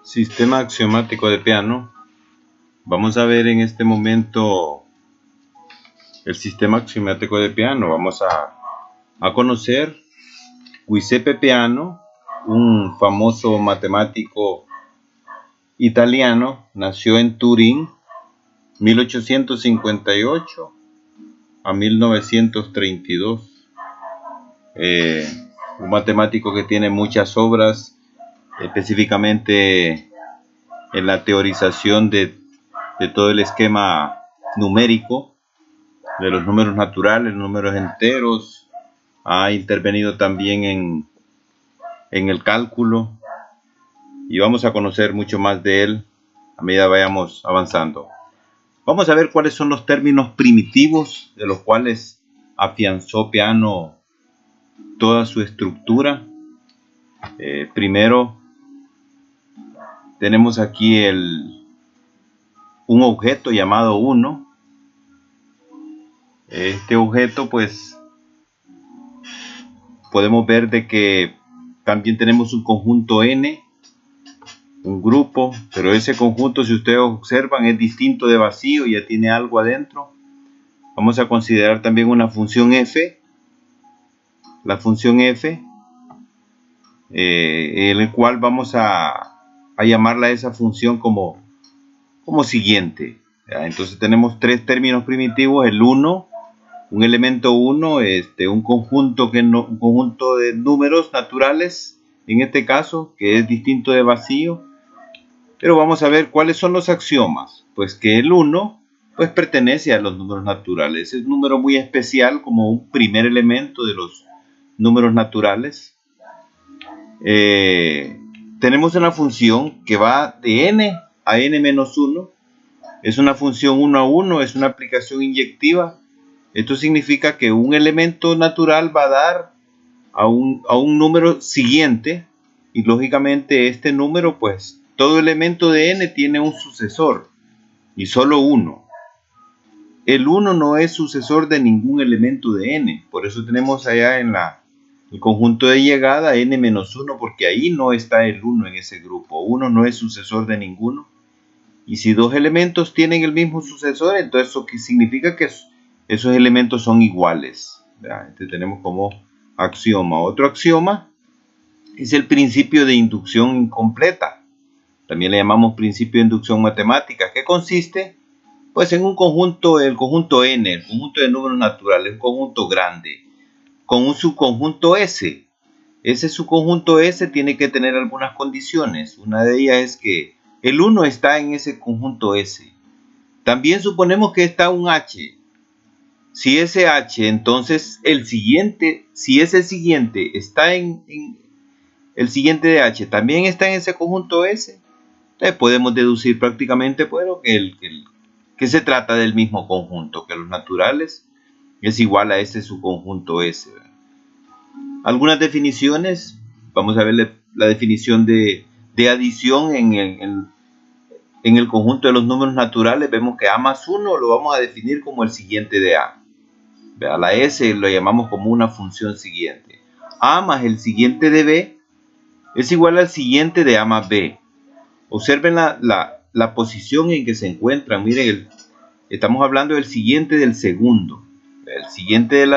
Sistema axiomático de Peano. Vamos a ver en este momento el sistema axiomático de Peano. Vamos a conocer Giuseppe Peano, un famoso matemático italiano. Nació en Turín 1858 a 1932. Un matemático que tiene muchas obras, específicamente en la teorización de todo el esquema numérico, de los números naturales, números enteros. Ha intervenido también en el cálculo, y vamos a conocer mucho más de él a medida vayamos avanzando. Vamos a ver cuáles son los términos primitivos de los cuales afianzó Peano toda su estructura. Primero tenemos aquí un objeto llamado 1. Este objeto, pues, podemos ver de que también tenemos un conjunto n, un grupo, pero ese conjunto, si ustedes observan, es distinto de vacío, ya tiene algo adentro. Vamos a considerar también una función f, la función f, en el cual vamos a llamarla esa función como siguiente. Entonces tenemos tres términos primitivos: el 1, un elemento 1, un conjunto de números naturales, en este caso, que es distinto de vacío. Pero vamos a ver cuáles son los axiomas. Pues que el 1 pues pertenece a los números naturales. Es un número muy especial, como un primer elemento de los números naturales. Tenemos una función que va de n a n-1. Es una función 1 a 1, es una aplicación inyectiva. Esto significa que un elemento natural va a dar a un número siguiente, y lógicamente este número, pues todo elemento de n tiene un sucesor, y solo uno. El 1 no es sucesor de ningún elemento de n, por eso tenemos allá en el conjunto de llegada n-1, porque ahí no está el 1 en ese grupo. 1 no es sucesor de ninguno. Y si dos elementos tienen el mismo sucesor, entonces eso significa que esos elementos son iguales. Este tenemos como axioma. Otro axioma es el principio de inducción incompleta. También le llamamos principio de inducción matemática, que consiste pues en un conjunto, el conjunto n, el conjunto de números naturales, un conjunto grande, con un subconjunto S. Ese subconjunto S tiene que tener algunas condiciones. Una de ellas es que el 1 está en ese conjunto S. También suponemos que está un H. Si ese H, entonces el siguiente, si ese siguiente está en el siguiente de H, también está en ese conjunto S, entonces podemos deducir prácticamente, bueno, que se trata del mismo conjunto, que los naturales es igual a ese subconjunto S. Algunas definiciones. Vamos a ver la definición de adición en el conjunto de los números naturales. Vemos que A más 1 lo vamos a definir como el siguiente de A. A la S lo llamamos como una función siguiente. A más el siguiente de B es igual al siguiente de A más B. Observen la posición en que se encuentran. Miren, estamos hablando del siguiente del segundo. El siguiente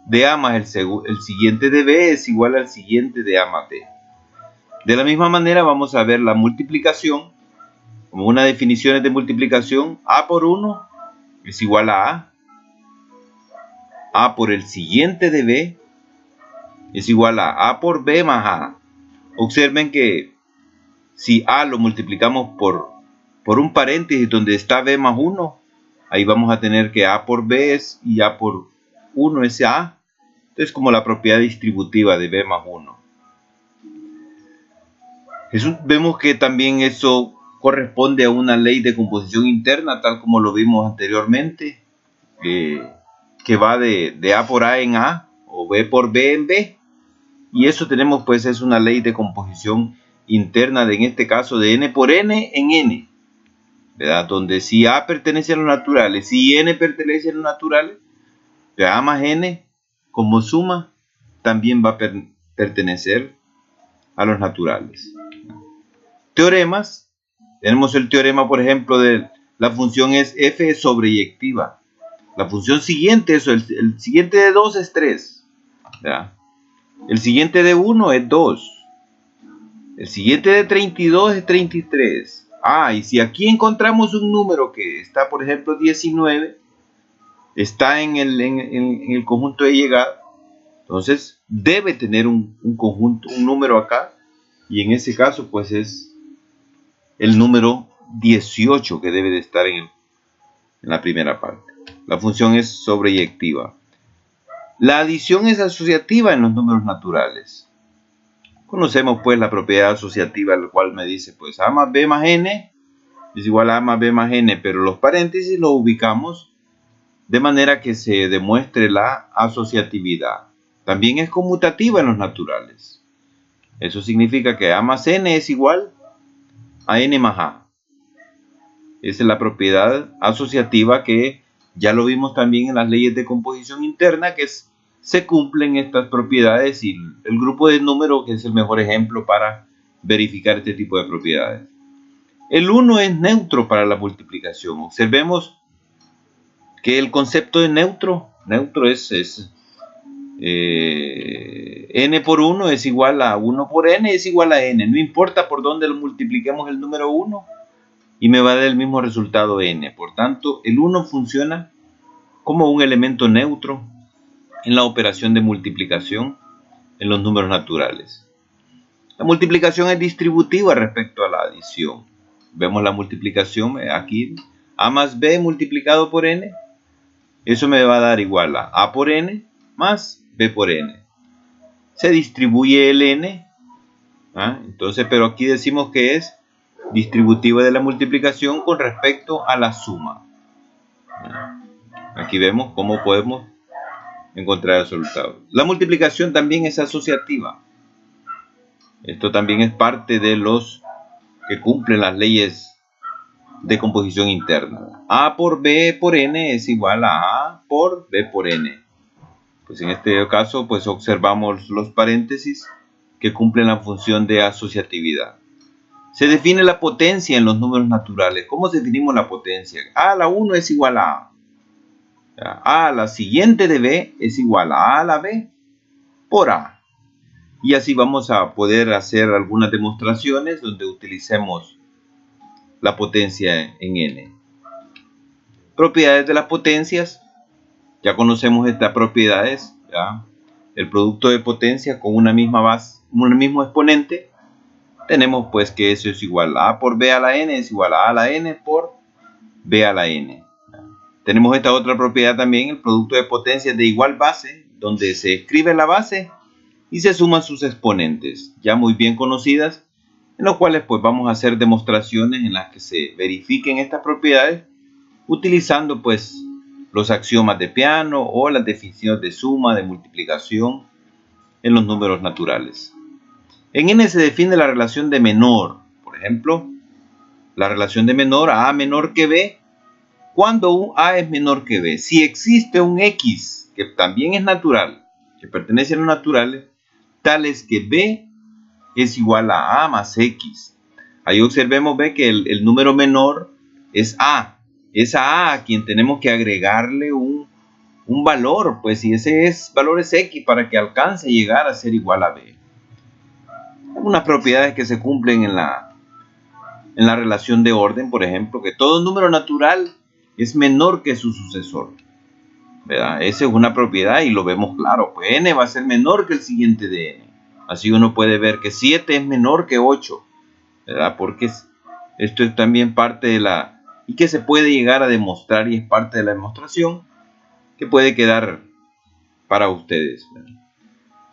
de A más el siguiente de B es igual al siguiente de A más B. De la misma manera vamos a ver la multiplicación. Como una definición de multiplicación: A por 1 es igual a A. A por el siguiente de B es igual a A por B más A. Observen que si A lo multiplicamos por un paréntesis donde está B más 1, ahí vamos a tener que A por B es y A por 1 es A. Entonces, como la propiedad distributiva de B más 1. Vemos que también eso corresponde a una ley de composición interna, tal como lo vimos anteriormente, que va de A por A en A, o B por B en B. Y eso tenemos, pues, es una ley de composición interna, en este caso de n por n en n, ¿verdad? Donde si A pertenece a los naturales y n pertenece a los naturales, de A más n como suma también va a pertenecer a los naturales. teoremas. Tenemos el teorema, por ejemplo, de la función es f es sobreyectiva. La función siguiente, el siguiente de 2 es 3. ¿Ya? El siguiente de 1 es 2. El siguiente de 32 es 33. Y si aquí encontramos un número que está, por ejemplo, 19, está en el conjunto de llegada, entonces debe tener un conjunto, un número acá, y en ese caso, pues es el número 18 que debe de estar en la primera parte. La función es sobreyectiva. La adición es asociativa en los números naturales. Conocemos pues la propiedad asociativa, la cual me dice pues a más b más n es igual a más b más n, pero los paréntesis los ubicamos de manera que se demuestre la asociatividad. También es conmutativa en los naturales. Eso significa que a más n es igual a n más a. Esa es la propiedad asociativa que ya lo vimos también en las leyes de composición interna, que se cumplen estas propiedades, y el grupo de números que es el mejor ejemplo para verificar este tipo de propiedades. El 1 es neutro para la multiplicación. Observemos que el concepto de neutro es n por 1 es igual a 1 por n es igual a n. No importa por dónde lo multipliquemos el número 1 y me va a dar el mismo resultado n. Por tanto, el 1 funciona como un elemento neutro en la operación de multiplicación en los números naturales. La multiplicación es distributiva respecto a la adición. Vemos la multiplicación aquí, a más b multiplicado por n, eso me va a dar igual a por n más b por n. Se distribuye el n, entonces, pero aquí decimos que es distributiva de la multiplicación con respecto a la suma. Aquí vemos cómo podemos encontrar el resultado. La multiplicación también es asociativa. Esto también es parte de los que cumplen las leyes de composición interna. A por b por n es igual a a por b por n. Pues en este caso, pues observamos los paréntesis que cumplen la función de asociatividad. Se define la potencia en los números naturales. ¿Cómo definimos la potencia? A a la 1 es igual a a. A la siguiente de b es igual a la b por a. Y así vamos a poder hacer algunas demostraciones donde utilicemos la potencia en n. Propiedades de las potencias. Ya conocemos estas propiedades. El producto de potencia con una misma base, un mismo exponente. Tenemos pues que eso es igual a por b a la n es igual a la n por b a la n. Tenemos esta otra propiedad también, el producto de potencias de igual base, donde se escribe la base y se suman sus exponentes, ya muy bien conocidas, en los cuales pues vamos a hacer demostraciones en las que se verifiquen estas propiedades utilizando pues los axiomas de Peano o las definiciones de suma, de multiplicación en los números naturales. En n se define la relación de menor, por ejemplo, la relación de menor a menor que b, cuando un a es menor que b. Si existe un x que también es natural, que pertenece a los naturales, tal es que b es igual a más x. Ahí observemos que el número menor es a. Es a quien tenemos que agregarle un valor, pues, y ese valor es x para que alcance a llegar a ser igual a b. Algunas propiedades que se cumplen en la relación de orden, por ejemplo, que todo número natural es menor que su sucesor, ¿verdad? Esa es una propiedad y lo vemos claro, pues n va a ser menor que el siguiente de n. Así uno puede ver que 7 es menor que 8, ¿verdad? Porque esto es también parte de y que se puede llegar a demostrar, y es parte de la demostración que puede quedar para ustedes, ¿verdad?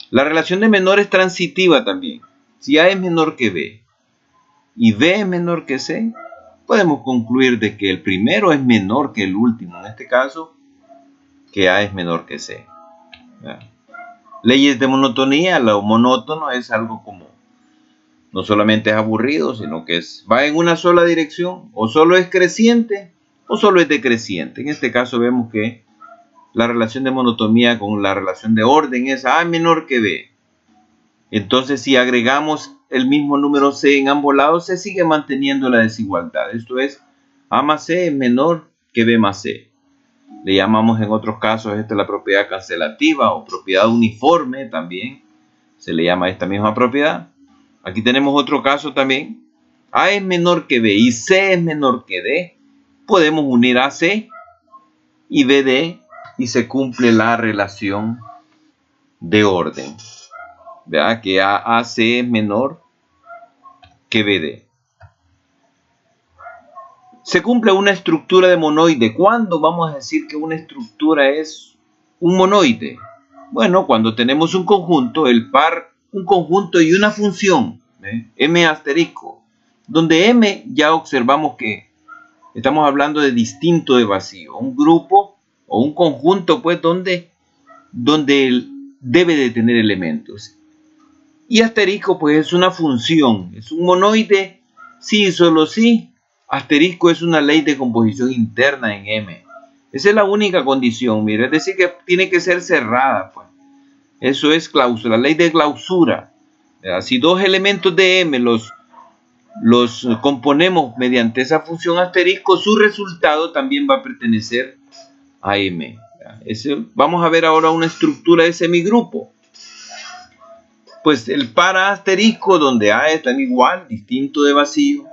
La relación de menor es transitiva también. Si a es menor que b y b es menor que c, podemos concluir de que el primero es menor que el último, en este caso, que a es menor que c. ¿Verdad? Leyes de monotonía. Lo monótono es algo como, no solamente es aburrido, sino que va en una sola dirección, o solo es creciente o solo es decreciente. En este caso vemos que la relación de monotonía con la relación de orden es a menor que b. Entonces si agregamos el mismo número C en ambos lados, se sigue manteniendo la desigualdad. Esto es, A más C es menor que B más C. Le llamamos en otros casos esta la propiedad cancelativa o propiedad uniforme también. Se le llama esta misma propiedad. Aquí tenemos otro caso también. A es menor que B y C es menor que D. Podemos unir a C y BD y se cumple la relación de orden. Vea que AC es menor que BD. Se cumple una estructura de monoide. ¿Cuándo vamos a decir que una estructura es un monoide? Bueno, cuando tenemos un conjunto, el par, un conjunto y una función, M asterisco, donde M ya observamos que estamos hablando de distinto de vacío, un grupo o un conjunto, pues, donde debe de tener elementos. Y asterisco, pues, es una función, es un monoide, sí, solo sí. Asterisco es una ley de composición interna en M. Esa es la única condición, mire, es decir, que tiene que ser cerrada, pues. Eso es clausura, la ley de clausura. Si dos elementos de M los componemos mediante esa función asterisco, su resultado también va a pertenecer a M. Vamos a ver ahora una estructura de semigrupo. Pues el par asterisco, donde A es tan igual, distinto de vacío,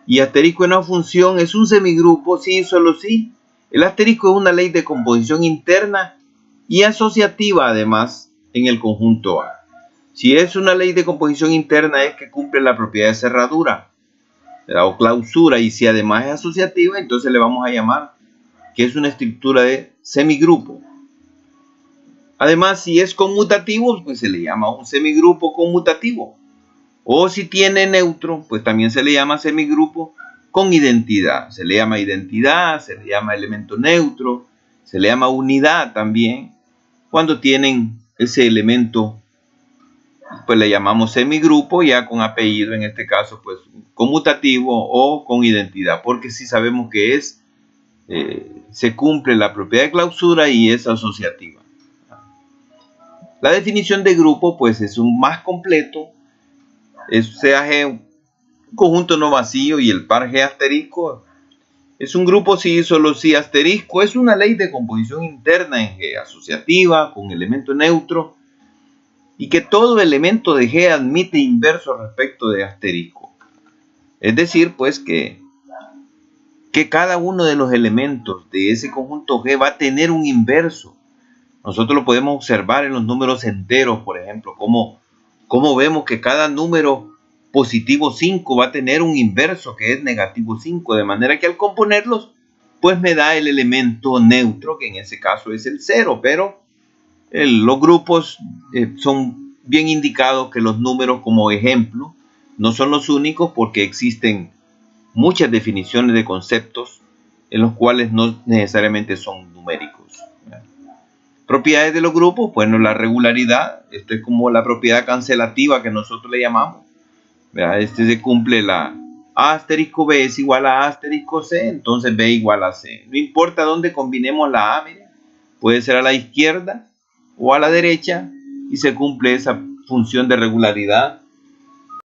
y asterisco en una función es un semigrupo, sí, solo sí. El asterisco es una ley de composición interna y asociativa, además, en el conjunto A. Si es una ley de composición interna, es que cumple la propiedad de cerradura o clausura, y si además es asociativa, entonces le vamos a llamar que es una estructura de semigrupo. Además, si es conmutativo, pues se le llama un semigrupo conmutativo. O si tiene neutro, pues también se le llama semigrupo con identidad. Se le llama identidad, se le llama elemento neutro, se le llama unidad también. Cuando tienen ese elemento, pues le llamamos semigrupo ya con apellido, en este caso, pues conmutativo o con identidad, porque si sabemos que se cumple la propiedad de clausura y es asociativa. La definición de grupo, pues, es un más completo. Sea G un conjunto no vacío y el par G asterisco es un grupo sí, solo sí asterisco. Es una ley de composición interna en G, asociativa, con elemento neutro, y que todo elemento de G admite inverso respecto de asterisco. Es decir, pues, que cada uno de los elementos de ese conjunto G va a tener un inverso. Nosotros lo podemos observar en los números enteros, por ejemplo, cómo vemos que cada número positivo 5 va a tener un inverso que es negativo 5, de manera que al componerlos, pues me da el elemento neutro, que en ese caso es el 0, pero los grupos son bien indicados que los números como ejemplo no son los únicos, porque existen muchas definiciones de conceptos en los cuales no necesariamente son numéricos. Propiedades de los grupos, bueno, la regularidad, esto es como la propiedad cancelativa que nosotros le llamamos. Se cumple la A asterisco B es igual a A asterisco C, entonces B igual a C. No importa dónde combinemos la A, mire, puede ser a la izquierda o a la derecha, y se cumple esa función de regularidad